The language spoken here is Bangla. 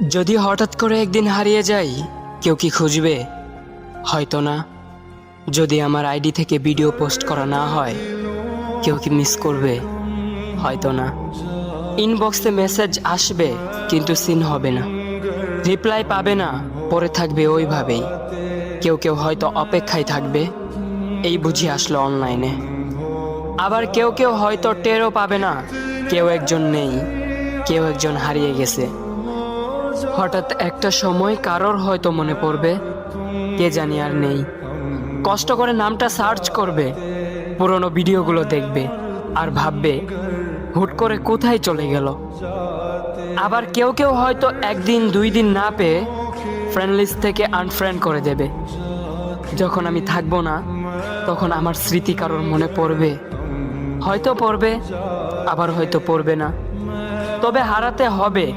যদি হঠাৎ করে একদিন হারিয়ে যাই, কেউ কি খুঁজবে? হয়তো না। যদি আমার আইডি থেকে ভিডিও পোস্ট করা না হয়, কেউ কি মিস করবে? হয়তো না। ইনবক্সে মেসেজ আসবে কিন্তু সিন হবে না, রিপ্লাই পাবে না, পরে থাকবে ওইভাবেই। কেউ কেউ হয়তো অপেক্ষায় থাকবে, এই বুঝি আসলো অনলাইনে। আবার কেউ কেউ হয়তো টেরও পাবে না, কেউ একজন নেই, কেউ একজন হারিয়ে গেছে। হঠাৎ একটা সময় কারোর হয়তো মনে পড়বে, কে জানি আর নেই। কষ্ট করে নামটা সার্চ করবে, পুরনো ভিডিওগুলো দেখবে আর ভাববে হুট করে কোথায় চলে গেল। আবার কেউ কেউ হয়তো একদিন দুই দিন না পেয়ে ফ্রেন্ড লিস্ট থেকে আনফ্রেন্ড করে দেবে। যখন আমি থাকবো না, তখন আমার স্মৃতি কারোর মনে পড়বে, হয়তো পড়বে, আবার হয়তো পড়বে না। তবে হারাতে হবে